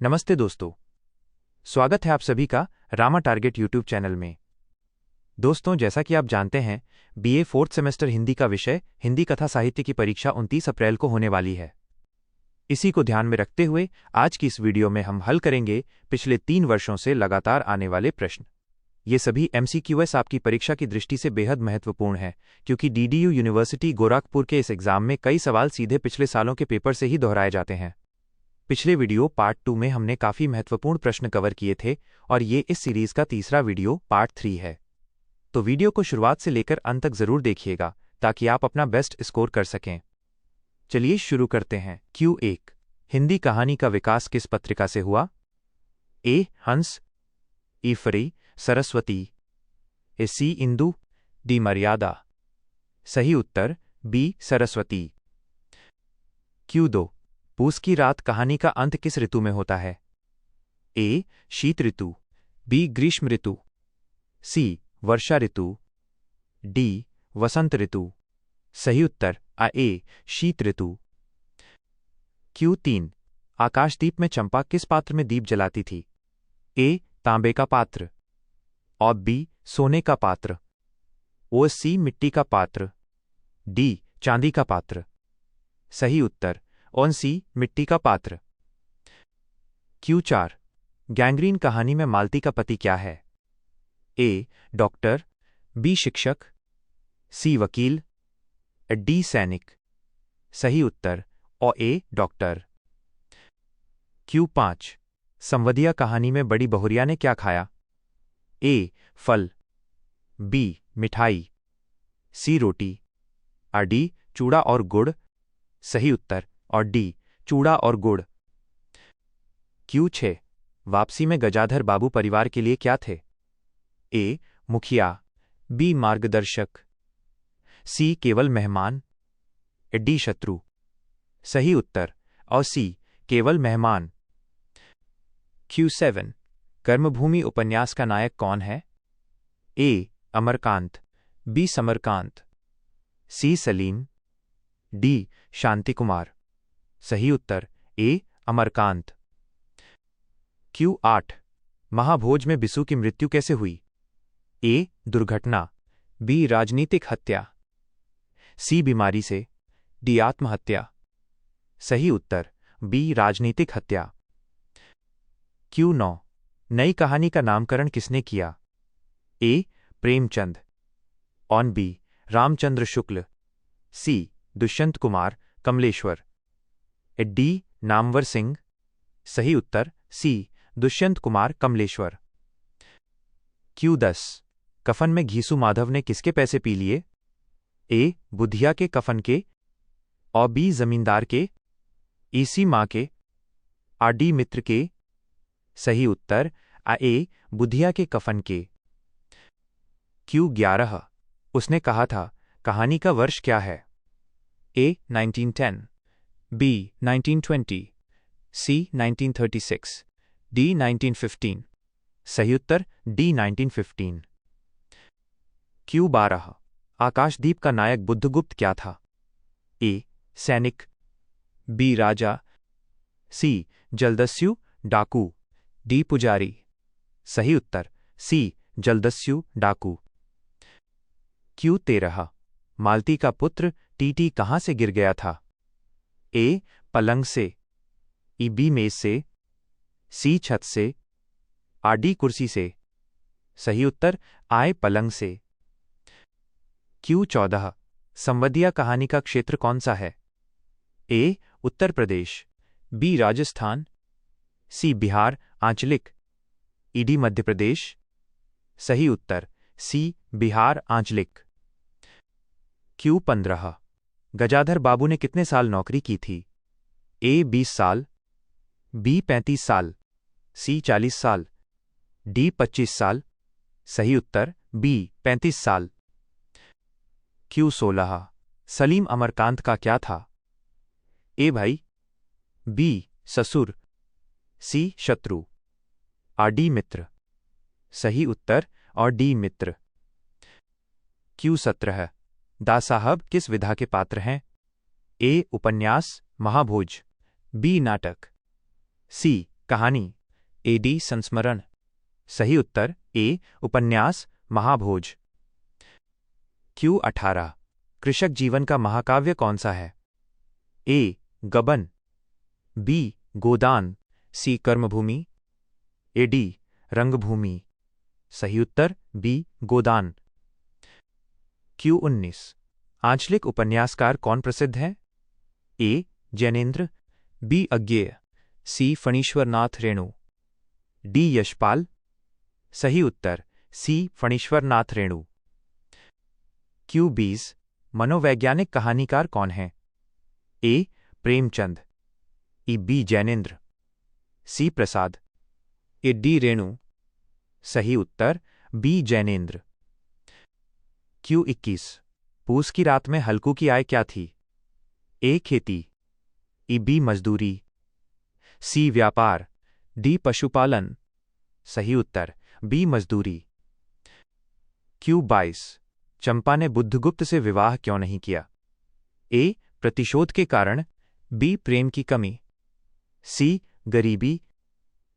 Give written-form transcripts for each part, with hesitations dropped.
नमस्ते दोस्तों, स्वागत है आप सभी का रामा टारगेट यूट्यूब चैनल में। दोस्तों, जैसा कि आप जानते हैं, बीए 4th सेमेस्टर हिंदी का विषय हिंदी कथा साहित्य की परीक्षा 29 अप्रैल को होने वाली है। इसी को ध्यान में रखते हुए आज की इस वीडियो में हम हल करेंगे पिछले 3 वर्षों से लगातार आने वाले प्रश्न। ये सभी MCQS आपकी परीक्षा की दृष्टि से बेहद महत्वपूर्ण है, क्योंकि DDU यूनिवर्सिटी गोरखपुर के इस एग्जाम में कई सवाल सीधे पिछले सालों के पेपर से ही दोहराए जाते हैं। पिछले वीडियो पार्ट 2 में हमने काफी महत्वपूर्ण प्रश्न कवर किए थे और ये इस सीरीज का तीसरा वीडियो पार्ट 3 है। तो वीडियो को शुरुआत से लेकर अंत तक जरूर देखिएगा ताकि आप अपना बेस्ट स्कोर कर सकें। चलिए शुरू करते हैं। Q1 हिंदी कहानी का विकास किस पत्रिका से हुआ? A. हंस, E. फरी, सरस्वती, C. इंदु, D. मर्यादा। सही उत्तर B. सरस्वती। Q2 पूस की रात कहानी का अंत किस ऋतु में होता है? A. शीत ऋतु, B. ग्रीष्म ऋतु, C. वर्षा ऋतु, D. वसंत ऋतु। सही उत्तर A. शीत ऋतु। Q3 आकाशदीप में चंपा किस पात्र में दीप जलाती थी? A. तांबे का पात्र, और B. सोने का पात्र, और C. मिट्टी का पात्र, D. चांदी का पात्र। सही उत्तर और C. मिट्टी का पात्र। Q4 गैंग्रीन कहानी में मालती का पति क्या है? A. Doctor, B. शिक्षक, C. वकील, D. सैनिक। सही उत्तर और A. डॉक्टर। Q5 संवदिया कहानी में बड़ी बहुरिया ने क्या खाया? A. फल, B. मिठाई, C. रोटी, और D. चूड़ा और गुड़। सही उत्तर और D. चूड़ा और गुड़। Q6 वापसी में गजाधर बाबू परिवार के लिए क्या थे? A. मुखिया, B. मार्गदर्शक, C. केवल मेहमान, D. शत्रु। सही उत्तर और C. केवल मेहमान। Q7 कर्मभूमि उपन्यास का नायक कौन है? A. Amarkant, B. Samarkant, C. Salim, D. Shanti Kumar. सही उत्तर A. अमरकांत। Q8 महाभोज में बिसु की मृत्यु कैसे हुई? A. दुर्घटना, B. राजनीतिक हत्या, C. बीमारी से, D. आत्महत्या। सही उत्तर B. राजनीतिक हत्या। Q9 नई कहानी का नामकरण किसने किया? A. प्रेमचंद, और B. Ramchandra Shukla, C. Dushyant Kumar Kamleshwar, D. Namvar Singh. सही उत्तर C. दुष्यंत कुमार कमलेश्वर। Q10 कफन में घीसू माधव ने किसके पैसे पी लिए? A. बुधिया के कफन के, और B. जमींदार के, E. मां के, और D. मित्र के। सही उत्तर A. बुधिया के कफन के। Q11 उसने कहा था कहानी का वर्ष क्या है? A. 1910, B. 1920, C. 1936, D. 1915। सही उत्तर D. 1915। Q12 आकाशदीप का नायक बुद्धगुप्त क्या था? A. सैनिक, B. राजा, C. जलदस्यु डाकू, D. पुजारी। सही उत्तर C. जलदस्यु डाकू। Q13 मालती का पुत्र टीटी कहां से गिर गया था? A. पलंग से, B. मेज से, C. छत से, और D. कुर्सी से। सही उत्तर I. पलंग से। Q14 संवदिया कहानी का क्षेत्र कौन सा है? A. Uttar Pradesh, B. Rajasthan, C. Bihar आंचलिक, D. मध्य प्रदेश। सही उत्तर C. बिहार आंचलिक। Q15 गजाधर बाबू ने कितने साल नौकरी की थी? A. 20 साल, B. 35 साल, C. 40 साल, D. 25 साल। सही उत्तर B. 35 साल। Q16 सलीम अमरकांत का क्या था? A. भाई, B. ससुर, C. शत्रु, और D. मित्र। सही उत्तर और D. मित्र। Q17 दा साहब किस विधा के पात्र हैं? A. उपन्यास महाभोज, B. नाटक, C. कहानी। ए डी संस्मरण। सही उत्तर ए उपन्यास महाभोज। Q18 कृषक जीवन का महाकाव्य कौन सा है? ए गबन, बी गोदान, सी कर्मभूमि, ए डी रंगभूमि। सही उत्तर बी गोदान। Q19 आंचलिक उपन्यासकार कौन प्रसिद्ध है? ए जैनेन्द्र, बी अज्ञेय, सी फणीश्वरनाथ रेणु, डी यशपाल। सही उत्तर सी फणीश्वरनाथ रेणु। Q20 मनोवैज्ञानिक कहानीकार कौन है? ए प्रेमचंद, ई बी जैनेन्द्र, सी प्रसाद, ए डी रेणु। सही उत्तर बी जैनेन्द्र। Q21 पूस की रात में हल्कू की आय क्या थी? ए खेती, ई बी मजदूरी, सी व्यापार, डी पशुपालन। सही उत्तर बी मजदूरी। Q22 चंपा ने बुद्धगुप्त से विवाह क्यों नहीं किया? ए प्रतिशोध के कारण, बी प्रेम की कमी, सी गरीबी,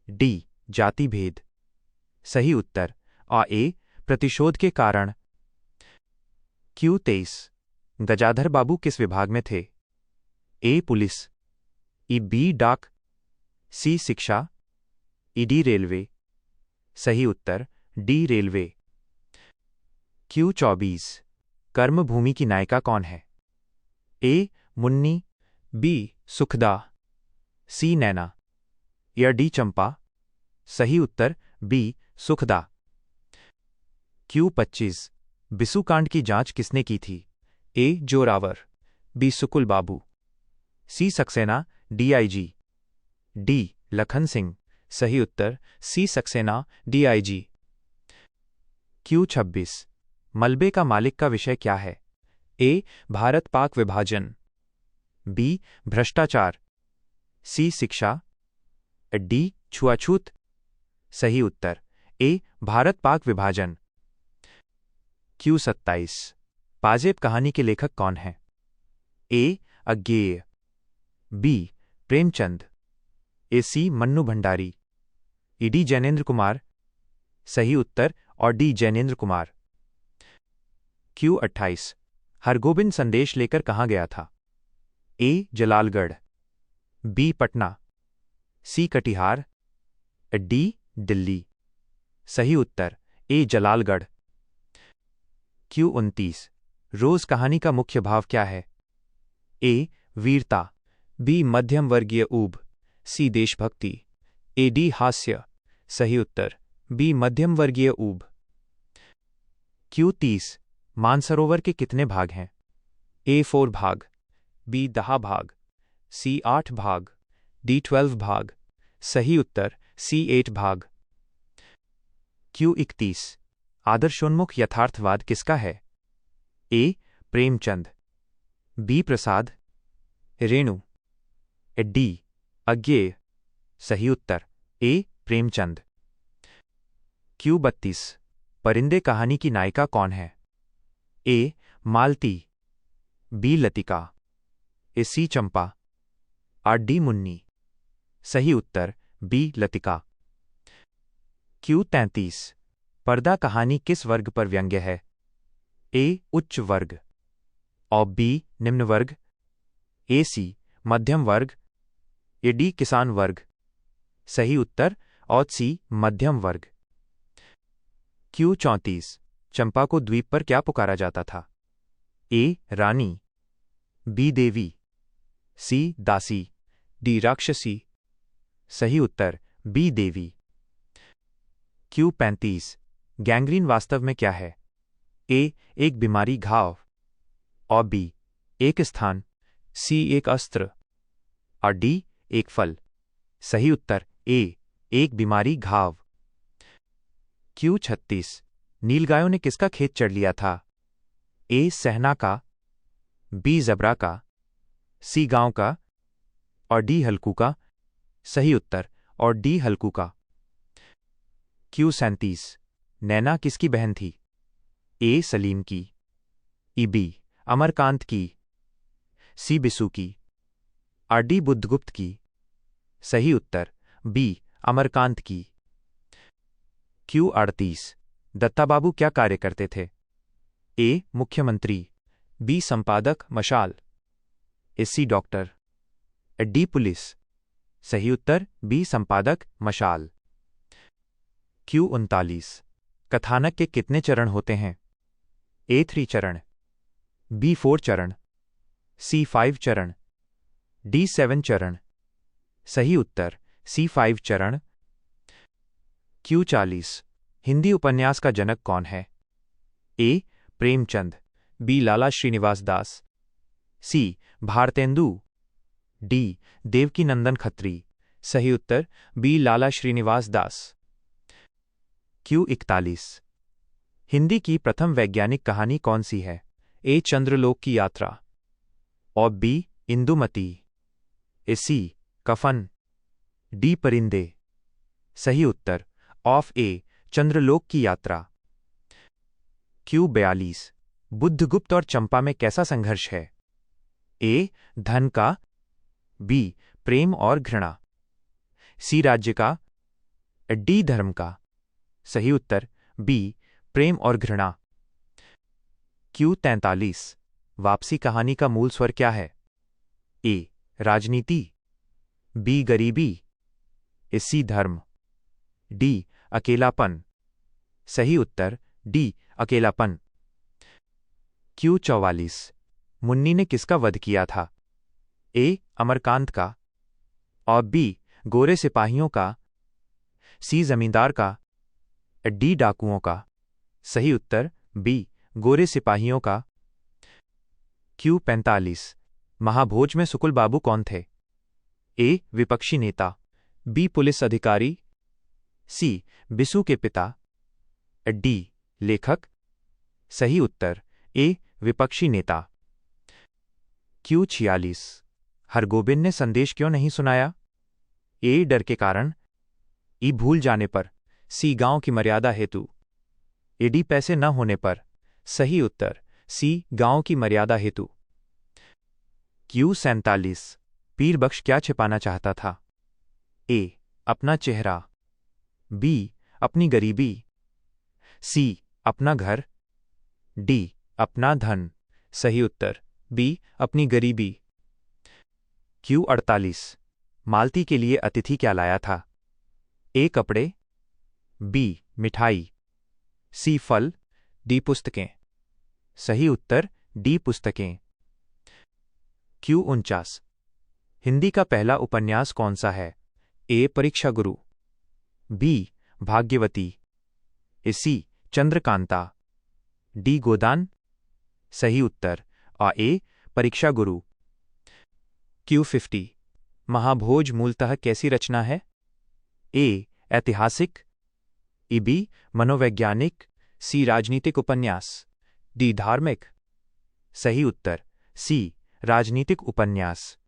डी जाति भेद। सही उत्तर ए प्रतिशोध के कारण। Q23 गजाधर बाबू किस विभाग में थे? ए पुलिस, ई बी डाक, सी शिक्षा, ई डी रेलवे। सही उत्तर डी रेलवे। Q24 कर्मभूमि की नायिका कौन है? ए मुन्नी, बी सुखदा, सी नैना, या डी चंपा। सही उत्तर बी सुखदा। Q25 बिसुकांड की जांच किसने की थी? ए जोरावर, बी सुकुल बाबू, सी सक्सेना, डीआईजी, डी लखन सिंह। सही उत्तर सी सक्सेना, डीआईजी। Q26 मलबे का मालिक का विषय क्या है? ए भारत पाक विभाजन, बी भ्रष्टाचार, सी शिक्षा, डी छुआछूत। सही उत्तर ए भारत पाक विभाजन। Q27 पाजेब कहानी के लेखक कौन है? ए अज्ञेय, बी प्रेमचंद, ए सी मन्नू भंडारी, ई डी जैनेन्द्र कुमार। सही उत्तर और डी जैनेन्द्र कुमार। Q28 हरगोबिंद संदेश लेकर कहाँ गया था? ए जलालगढ़, बी पटना, सी कटिहार, डी दिल्ली। सही उत्तर ए जलालगढ़। Q29 रोज कहानी का मुख्य भाव क्या है? ए वीरता, बी मध्यम वर्गीय ऊब, सी देशभक्ति, ए डी हास्य। सही उत्तर बी मध्यम वर्गीय ऊब। Q30 मानसरोवर के कितने भाग हैं? ए 4 भाग, बी 10 भाग, सी 8 भाग, डी 12 भाग। सही उत्तर सी 8 भाग। Q31 आदर्शोन्मुख यथार्थवाद किसका है? A Premchand, B Prasad, Renu, D अज्ञेय। सही उत्तर ए प्रेमचंद। Q32 परिंदे कहानी की नायिका कौन है? ए मालती, बी लतिका, ए सी चंपा, और डी मुन्नी। सही उत्तर बी लतिका। Q33 पर्दा कहानी किस वर्ग पर व्यंग्य है? ए उच्च वर्ग, और बी निम्न वर्ग, ए सी मध्यम वर्ग, ए डी किसान वर्ग। सही उत्तर और सी मध्यम वर्ग। Q34 चंपा को द्वीप पर क्या पुकारा जाता था? ए रानी, बी देवी, सी दासी, डी राक्षसी। सही उत्तर बी देवी। Q35 गैंग्रीन वास्तव में क्या है? ए एक बीमारी घाव, और बी एक स्थान, सी एक अस्त्र, और डी एक फल। सही उत्तर ए एक बीमारी घाव। Q36 नीलगायों ने किसका खेत चढ़ लिया था? ए सहना का, बी जबरा का, सी गांव का, और डी हल्कू का। सही उत्तर और डी हल्कू का। Q37 नैना किसकी बहन थी? ए सलीम की, ई बी अमरकांत की, सी बिसु की, और डी बुद्धगुप्त की। सही उत्तर बी अमरकांत की। Q38 दत्ताबाबू क्या कार्य करते थे? ए. मुख्यमंत्री, बी. संपादक मशाल, सी. Doctor, D. पुलिस। सही उत्तर बी. संपादक मशाल। Q39 कथानक के कितने चरण होते हैं? ए. 3 चरण, बी. 4 चरण, सी. 5 चरण, डी. 7 चरण। सही उत्तर सी. 5 चरण। Q40 हिंदी उपन्यास का जनक कौन है? A. Premchand, B. Lala Srinivas Das, C. Bharatendu, D. Devkinandan Khatri. सही उत्तर बी. लाला श्रीनिवास दास। Q41 हिंदी की प्रथम वैज्ञानिक कहानी कौन सी है? ए. चंद्रलोक की यात्रा, और बी. इंदुमती, सी. कफन, डी. परिंदे। सही उत्तर ऑफ ए. चंद्रलोक की यात्रा। Q42 बुद्धगुप्त और चंपा में कैसा संघर्ष है? ए. धन का, बी. प्रेम और घृणा, सी. राज्य का, डी. धर्म का। सही उत्तर बी. प्रेम और घृणा। Q43 वापसी कहानी का मूल स्वर क्या है? ए. राजनीति, बी. गरीबी, सी. धर्म, डी. अकेलापन। सही उत्तर डी. अकेलापन। Q44 मुन्नी ने किसका वध किया था? ए. अमरकांत का, और बी. गोरे सिपाहियों का, सी. जमींदार का, डी. डाकुओं का। सही उत्तर बी. गोरे सिपाहियों का। Q45 महाभोज में सुकुल बाबू कौन थे? ए. विपक्षी नेता, बी. पुलिस अधिकारी, सी. बिसु के पिता, डी. लेखक। सही उत्तर ए. विपक्षी नेता। Q46 हरगोबिंद ने संदेश क्यों नहीं सुनाया? ए. डर के कारण, ई. भूल जाने पर, सी. गांव की मर्यादा हेतु, डी. पैसे न होने पर। सही उत्तर सी. गांव की मर्यादा हेतु। Q47 पीर बख्श क्या छिपाना चाहता था? ए. अपना चेहरा, बी. अपनी गरीबी, सी. अपना घर, डी. अपना धन। सही उत्तर बी. अपनी गरीबी। Q48 मालती के लिए अतिथि क्या लाया था? ए. कपड़े, बी. मिठाई, सी. फल, डी. पुस्तकें। सही उत्तर डी. पुस्तकें। Q49 हिंदी का पहला उपन्यास कौन सा है? ए. परीक्षा गुरु, बी. भाग्यवती, सी. चंद्रकांता, डी. गोदान। सही उत्तर ए. परीक्षा गुरु। Q50 महाभोज मूलतः कैसी रचना है? ए. ऐतिहासिक, बी. मनोवैज्ञानिक, सी. राजनीतिक उपन्यास, डी. धार्मिक। सही उत्तर सी. राजनीतिक उपन्यास।